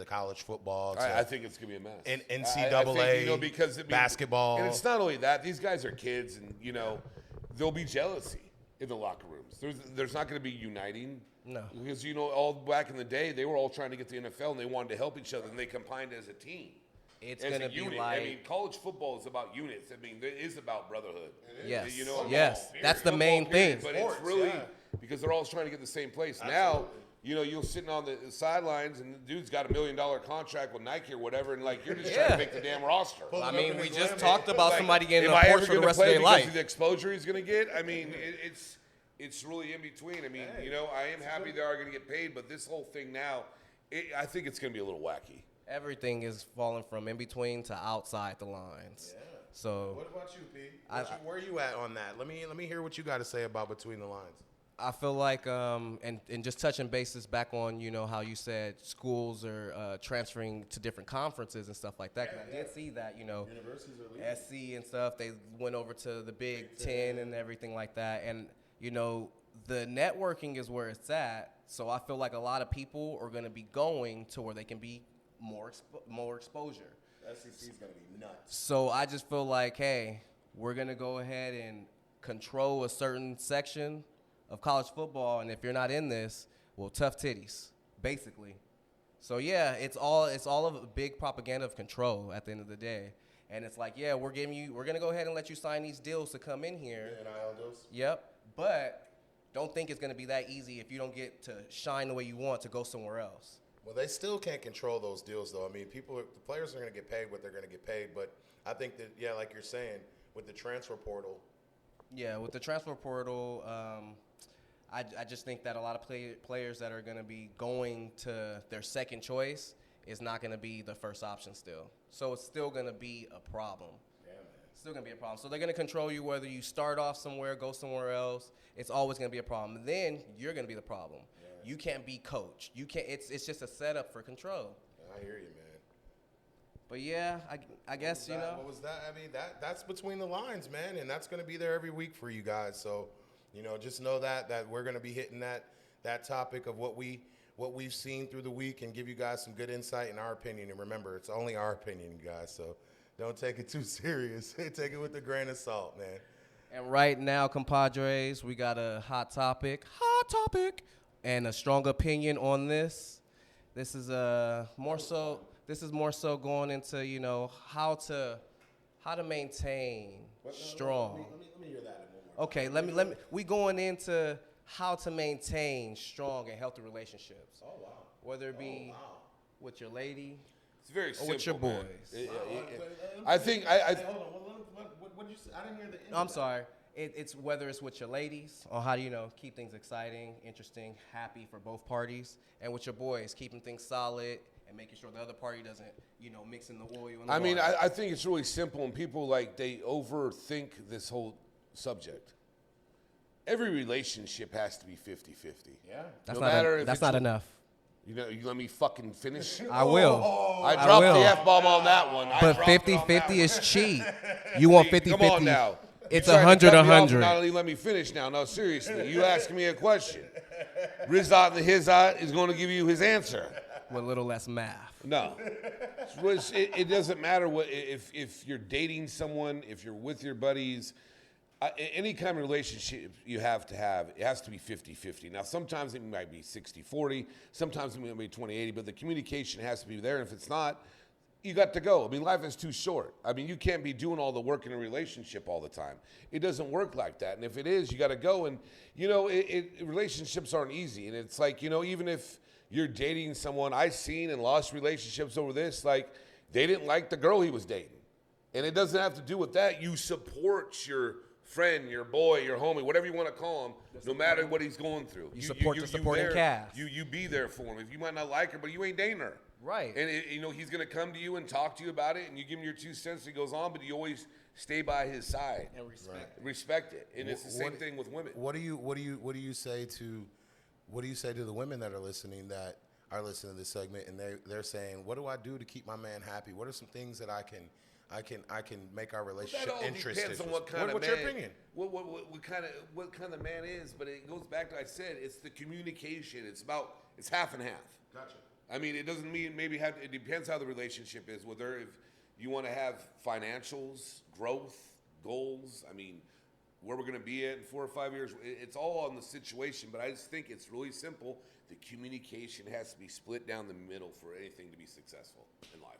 college football? I think it's gonna be a mess. And I NCAA, think, because basketball. and it's not only that; these guys are kids, and there'll be jealousy in the locker rooms. There's not going to be uniting. No. Because all back in the day, they were all trying to get to the NFL, and they wanted to help each other, and they combined as a team. It's as going a to be unit. like. I mean, college football is about units. I mean, it is about brotherhood. Yes. Football, Yes. period. That's the Football, main period. thing. But Sports, it's really yeah. because they're all trying to get the same place. Absolutely. Now, you're sitting on the sidelines, and the dude's got $1 million contract with Nike or whatever, and you're just trying Yeah. to make the damn roster. Pull I it mean, up in we his just limit. talked about somebody getting Am a I ever Porsche for the gonna rest of play their because life. of the exposure he's going to get? I mean, it's really in between. I mean, I am happy they are going to get paid, but this whole thing now, I think it's going to be a little wacky. Everything is falling from in between to outside the lines. Yeah. So What about you, P? Where are you at on that? Let me hear what you got to say about between the lines. I feel like, and just touching bases back on, how you said schools are transferring to different conferences and stuff like that. 'Cause I did see that, Universities are leaving. SC and stuff, they went over to the Big Ten and everything like that. And, the networking is where it's at. So I feel like a lot of people are going to be going to where they can be more exposure. SEC is going to be nuts. So I just feel like, hey, we're going to go ahead and control a certain section of college football, and if you're not in this, well, tough titties, basically. So yeah, it's all of a big propaganda of control at the end of the day. And it's like, yeah, we're gonna go ahead and let you sign these deals to come in here. NIL deals. Yep. But don't think it's gonna be that easy if you don't get to shine the way you want to go somewhere else. Well, they still can't control those deals, though. I mean, the players are going to get paid what they're going to get paid, but I think that, yeah, like you're saying, with the transfer portal. Yeah, with the transfer portal, I just think that a lot of players that are going to be going to their second choice is not going to be the first option still. So it's still going to be a problem. Yeah, man. It's still going to be a problem. So they're going to control you whether you start off somewhere, go somewhere else. It's always going to be a problem. Then you're going to be the problem. Yeah. You can't be coached. You can't. It's just a setup for control. I hear you, man. But yeah, I guess What was that? I mean, that's between the lines, man, and that's going to be there every week for you guys. So, just know that we're going to be hitting that topic of what we've seen through the week and give you guys some good insight and our opinion. And remember, it's only our opinion, you guys. So don't take it too serious. Take it with a grain of salt, man. And right now, compadres, we got a hot topic, and a strong opinion on this. This is more so going into how to maintain strong. Let me hear that in one more. Okay, let me. We going into how to maintain strong and healthy relationships. Oh wow. Whether it be with your lady It's very or simple, with your man. boys. I think Hold on. What did you say? I didn't hear the end. No, I'm sorry. It's whether it's with your ladies on how to keep things exciting, interesting, happy for both parties, and with your boys keeping things solid and making sure the other party doesn't mixing the oil. In the water. I think it's really simple, and people they overthink this whole subject. Every relationship has to be 50-50. Yeah. that's no not matter if that's it's not a- enough. You let me fucking finish. I will. I dropped will. the F-bomb on that one. I But dropped it on that 50-50 one. is cheap. You want 50-50. Come on now. It's You trying to 100 cut me off and 100. Not only let me finish now. No, seriously. You asking me a question. Rizat the Hizat is going to give you his answer. With a little less math. No. It doesn't matter if you're dating someone, if you're with your buddies, any kind of relationship you have, it has to be 50-50. Now, sometimes it might be 60-40, sometimes it might be 20-80, but the communication has to be there. And if it's not, you got to go. I mean, life is too short. I mean, you can't be doing all the work in a relationship all the time. It doesn't work like that. And if it is, you got to go. And, you know, relationships aren't easy. And it's like, you know, even if you're dating someone, I've seen and lost relationships over this, like, they didn't like the girl he was dating. And it doesn't have to do with that. You support your friend, your boy, your homie, whatever you want to call him, no matter what he's going through. You support the supporting cast. You be there for him. If you might not like her, but you ain't dating her. Right. And, you know, he's going to come to you and talk to you about it, and you give him your 2 cents, he goes on, but you always stay by his side. And respect it. Respect it. And it's the same thing with women. What do you say to the women that are listening to this segment, and they're saying, what do I do to keep my man happy? What are some things that I can make our relationship interesting? Depends on what kind of what's man. Your opinion? What kind of man is? But it goes back to I said it's the communication. It's half and half. Gotcha. I mean, it doesn't mean it depends how the relationship is. Whether if you want to have financials, growth, goals. I mean, where we're going to be at in 4 or 5 years. It's all on the situation. But I just think it's really simple. The communication has to be split down the middle for anything to be successful in life.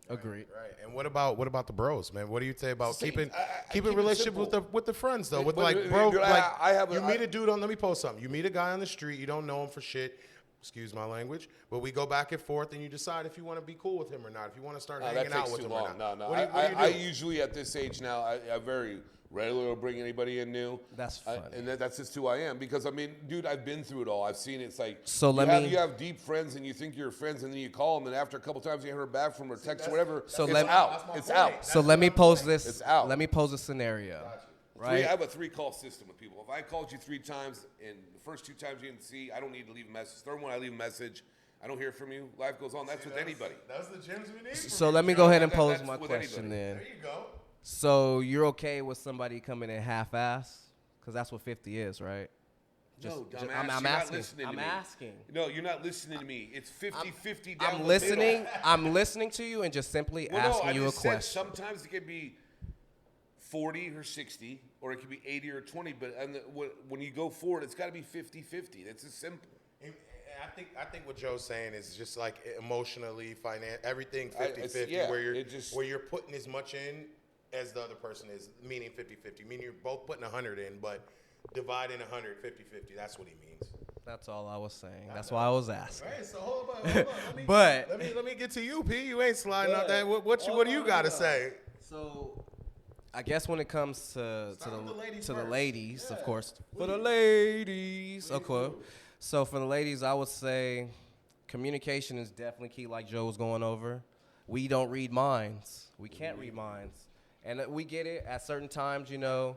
Agreed. Right. And what about the bros, man? What do you say about keeping keep it relationship simple. with the friends though? With But, like dude, bro, I meet a dude on. Let me post something. You meet a guy on the street. You don't know him for shit. Excuse my language, but we go back and forth, and you decide if you want to be cool with him or not. If you want to start hanging out with him or not. No. What do you do? I usually at this age now, I very rarely will bring anybody in new. That's funny. And that's just who I am. Because, I mean, dude, I've been through it all. I've seen it. It's like you have deep friends and you think you're friends and then you call them and after a couple times you heard back from her text or whatever, it's out. It's out. So let me pose this. It's out. Let me pose a scenario. Right? I have a 3-call system with people. If I called you 3 times and the first 2 times you didn't see, I don't need to leave a message. Third one, I leave a message. I don't hear from you. Life goes on. That's with anybody. That's the gems we need. So let me go ahead and pose that's my with question anybody. then. There you go. So you're okay with somebody coming in half-ass? Because that's what 50 is, right? No, dumbass, I'm you're asking. not listening to I'm me. asking. No, you're not listening to me. It's 50-50 down I'm the listening. middle. I'm listening to you and just simply asking you a question. Sometimes it could be 40 or 60, or it could be 80 or 20. But when you go forward, it's got to be 50-50. That's as simple. I think what Joe's saying is just like emotionally, everything 50-50, yeah, where you're putting as much in as the other person is, meaning 50-50, meaning you're both putting 100 in, but dividing 100 50-50. That's what he means. That's all I was saying. That's why I was asking. All right, so hold on. Let me get to you, P. You ain't sliding out that. What do you got to say? So, I guess when it comes to the ladies, Yeah. of course. For the ladies, of course. So for the ladies, I would say communication is definitely key, like Joe was going over. We don't read minds. We can't read minds. And we get it at certain times, you know,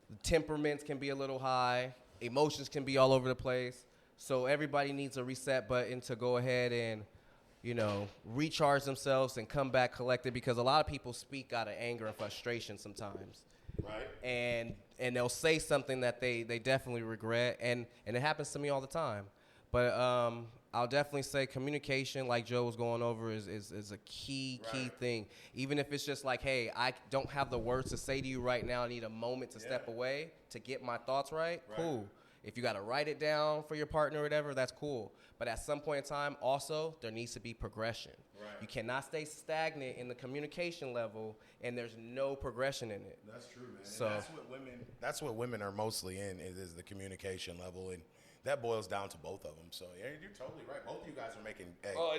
the temperaments can be a little high. Emotions can be all over the place. So everybody needs a reset button to go ahead and, you know, recharge themselves and come back collected, because a lot of people speak out of anger and frustration sometimes. Right. And they'll say something that they definitely regret, and it happens to me all the time. But I'll definitely say communication, like Joe was going over, is a key thing. Even if it's just like, hey, I don't have the words to say to you right now. I need a moment to step away to get my thoughts right. Cool. If you got to write it down for your partner or whatever, that's cool. But at some point in time, also, there needs to be progression. Right. You cannot stay stagnant in the communication level, and there's no progression in it. That's true, man. So that's what women are mostly in is the communication level, and that boils down to both of them. So yeah, you're totally right. Both of you guys are making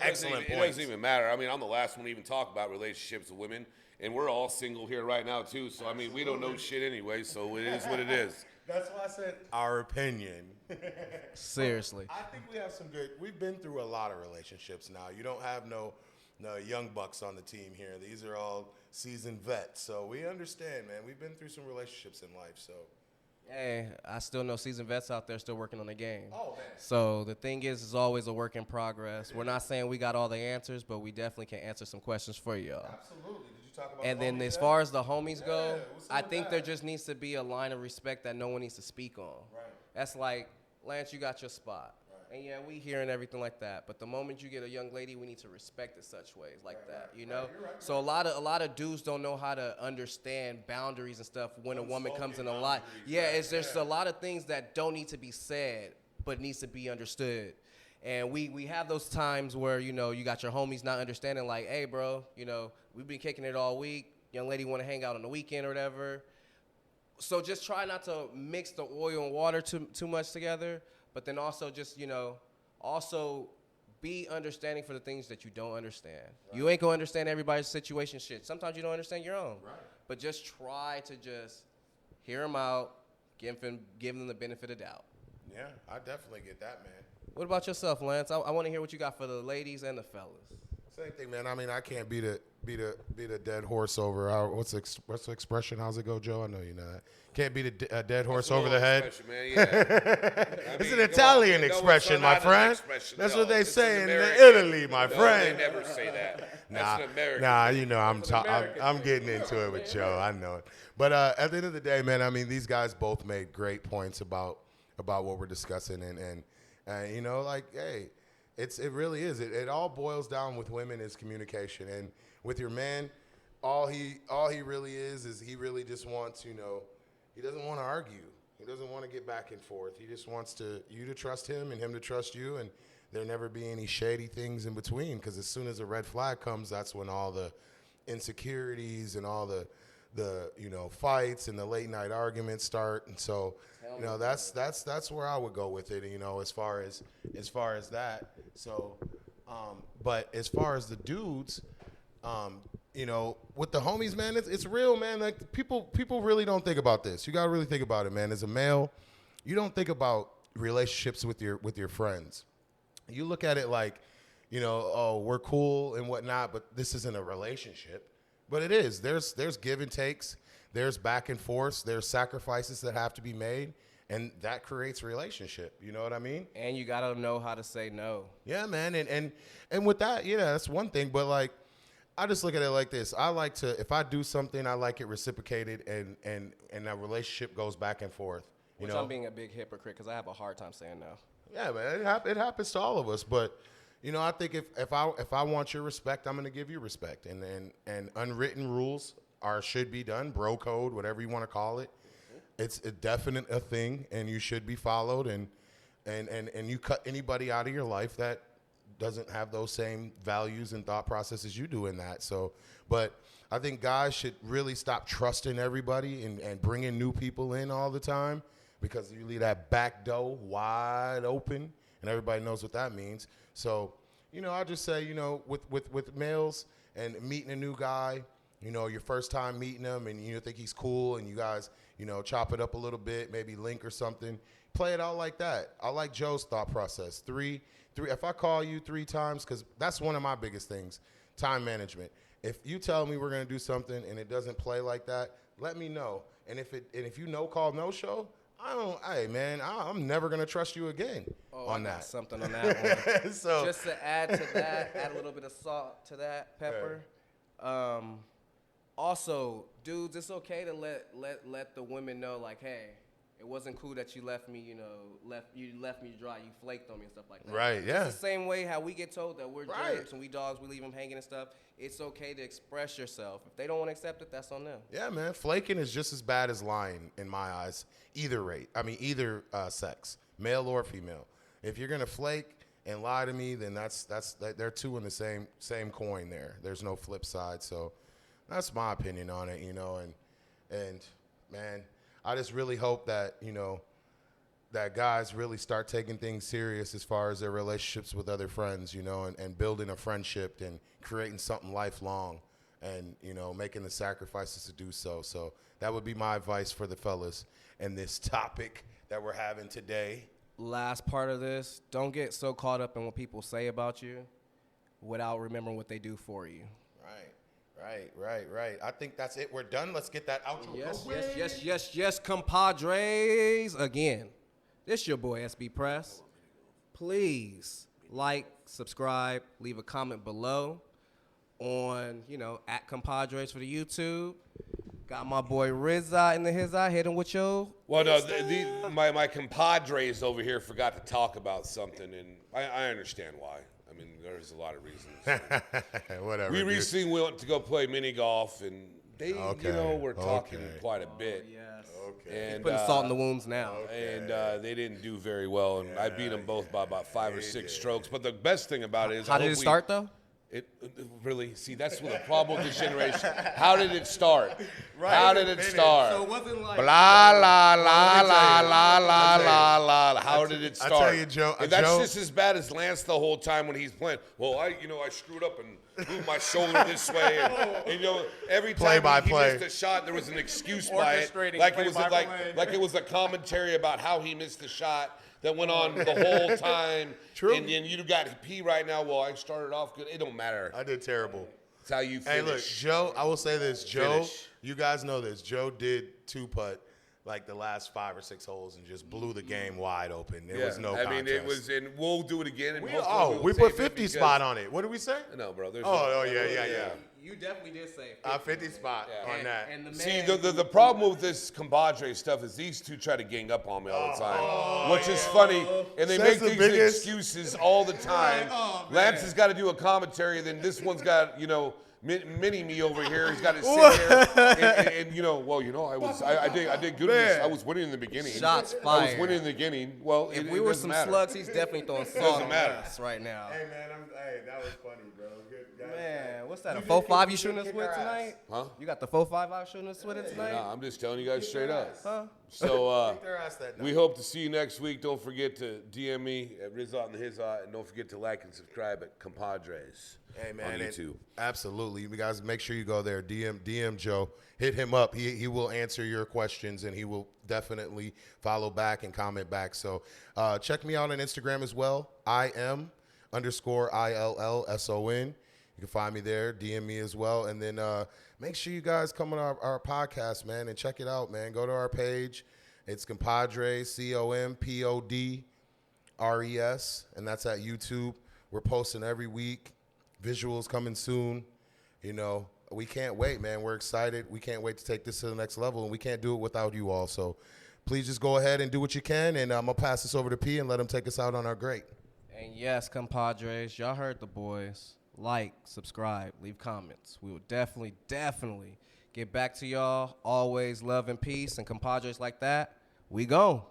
excellent points. It doesn't even matter. I mean, I'm the last one to even talk about relationships with women, and we're all single here right now too. So I mean, we don't know shit anyway. So it is what it is. That's why I said our opinion. Seriously. I think we have some good. We've been through a lot of relationships now. You don't have no young bucks on the team here. These are all seasoned vets. So we understand, man. We've been through some relationships in life. So. Hey, I still know seasoned vets out there still working on the game. Oh, man. So the thing is, it's always a work in progress. We're not saying we got all the answers, but we definitely can answer some questions for y'all. Absolutely. Did you talk about And then as far as the homies go, I think there just needs to be a line of respect that no one needs to speak on. Right. That's like, Lance, you got your spot. Right. And yeah, we here and everything like that. But the moment you get a young lady, we need to respect it such ways like that, you know? You're right. So a lot of dudes don't know how to understand boundaries and stuff when a woman comes in a lot. Yeah, there's a lot of things that don't need to be said, but needs to be understood. And we have those times where, you know, you got your homies not understanding, like, hey, bro, you know, we've been kicking it all week. Young lady want to hang out on the weekend or whatever. So just try not to mix the oil and water too much together, but then also just, you know, also be understanding for the things that you don't understand. Right. You ain't going to understand everybody's situation shit. Sometimes you don't understand your own. Right. But just try to just hear them out, give them the benefit of doubt. Yeah, I definitely get that, man. What about yourself, Lance? I want to hear what you got for the ladies and the fellas. Same thing, man. I mean, I can't beat a dead horse over. What's the expression? How's it go, Joe? I know you know that. Can't beat a dead horse over the head. Man, yeah. It's an Italian expression, my friend. That's what they say in Italy, my friend. They never say that. That's an American. Nah, you know, I'm getting into it with Joe. I know it. But at the end of the day, man, I mean, these guys both made great points about what we're discussing, and you know, like, hey, it really is. It all boils down with women is communication, and with your man, all he really is he really just wants, you know, he doesn't want to argue. He doesn't want to get back and forth. He just wants you to trust him and him to trust you, and there never be any shady things in between. Because as soon as a red flag comes, that's when all the insecurities and all the you know, fights and the late night arguments start. And so, you know, that's where I would go with it, you know, as far as that. So, but as far as the dudes, you know, with the homies, man, it's real, man. Like people really don't think about this. You gotta really think about it, man. As a male, you don't think about relationships with your friends. You look at it like, you know, oh, we're cool and whatnot, but this isn't a relationship. But it is. There's give and takes. There's back and forth. There's sacrifices that have to be made, and that creates relationship. You know what I mean? And you gotta know how to say no. Yeah, man. And with that, yeah, that's one thing. But like, I just look at it like this. I like to, if I do something, I like it reciprocated, and that relationship goes back and forth. You know? I'm being a big hypocrite because I have a hard time saying no. Yeah, man. It happens to all of us, but. You know, I think if I want your respect, I'm going to give you respect, and unwritten rules should be done, bro code, whatever you want to call it. It's a definite a thing, and you should be followed, and you cut anybody out of your life that doesn't have those same values and thought processes you do in that. So, but I think guys should really stop trusting everybody and bringing new people in all the time, because you leave that back door wide open, and everybody knows what that means. So, you know, I just say, you know, with males and meeting a new guy, you know, your first time meeting him and you think he's cool and you guys, you know, chop it up a little bit, maybe link or something, play it out like that. I like Joe's thought process. Three. If I call you 3 times, because that's one of my biggest things, time management. If you tell me we're going to do something and it doesn't play like that, let me know. And if you no call, no show, hey, man, I'm never going to trust you again on that. Something on that one. So, just to add to that, add a little bit of salt to that, pepper. Okay. Also, dudes, it's okay to let the women know, like, hey, it wasn't cool that you left me, you know, you left me dry, you flaked on me and stuff like that. Right, yeah. It's the same way how we get told that we're jerks and we dogs, we leave them hanging and stuff. It's okay to express yourself. If they don't want to accept it, that's on them. Yeah, man. Flaking is just as bad as lying in my eyes. Either sex, male or female. If you're gonna flake and lie to me, then that's they're two in the same coin there. There's no flip side. So that's my opinion on it, you know, and man, I just really hope that, you know, that guys really start taking things serious as far as their relationships with other friends, you know, and building a friendship and creating something lifelong and, you know, making the sacrifices to do so. So that would be my advice for the fellas and this topic that we're having today. Last part of this, don't get so caught up in what people say about you without remembering what they do for you. Right. I think that's it. We're done. Let's get that outro. Yes, compadres. Again, this your boy, SB Press. Please like, subscribe, leave a comment below on, you know, at compadres for the YouTube. Got my boy Rizza in the his eye. Hit him with your... Well, no, my compadres over here forgot to talk about something, and I understand why. I mean, there's a lot of reasons. Whatever. We recently went to go play mini golf, and They, Okay, were talking okay. quite a bit. Yes. Okay. And Putting salt in the wounds now. and they didn't do very well. And I beat them both by about 5 or 6 strokes. But the best thing about it is, How did it start, though? It really, see, that's what the problem with this generation. How did it start? How did it start? So it wasn't like Blah, la, la, la, la, la, la, la. How did it start? I tell you, Joe. And that's just as bad as Lance the whole time when he's playing. Well, I screwed up and moved my shoulder this way. And every time he missed a shot, there was an excuse by it. Like it was a commentary about how he missed the shot that went on the whole time. True. And then you got P right now. Well, I started off good. It don't matter. I did terrible. It's how you finish. Hey, look, Joe, I will say this. Joe, Finish. you guys know this. Joe did 2-putt like the last 5 or 6 holes and just blew the game wide open. There was no contest. I mean, it was, and we'll do it again. And We put 50 spot on it. What did we say? No, bro. There's Yeah. You definitely did say 50 spot on that. And the man, See, the problem with this compadre stuff is these two try to gang up on me all the time, which is funny, and they make Says the these biggest- excuses all the time. Lance has got to do a commentary, then this one's got, mini me over here. He's got to sit there, and I did good in this. I was winning in the beginning. Shots I was fired. winning in the beginning. Well, if it we were doesn't some matter. slugs, he's definitely throwing salt on matter. us right now. Hey, man, that was funny, bro. Good guys. Man, what's that? A 4-5 you shooting us with tonight? Huh? You got the 4-5 out shooting us with it tonight? Nah, I'm just telling you guys straight up. Huh? So Kick their ass that we night. hope to see you next week. Don't forget to DM me at Rizot and the Hizot, and don't forget to like and subscribe at Compadres Hey, man, on and- YouTube. Absolutely. You guys make sure you go there. DM Joe. Hit him up. He will answer your questions, and he will definitely follow back and comment back. So check me out on Instagram as well. IM_ILLSON. You can find me there. DM me as well. And then make sure you guys come on our podcast, man, and check it out, man. Go to our page. It's Compadres, COMPODRES, and that's at YouTube. We're posting every week. Visuals coming soon. We can't wait, man. We're excited. We can't wait to take this to the next level, and we can't do it without you all. So please just go ahead and do what you can, and I'm going to pass this over to P and let him take us out on our great. And yes, compadres, y'all heard the boys. Like, subscribe, leave comments. We will definitely get back to y'all. Always love and peace, and compadres like that, we go.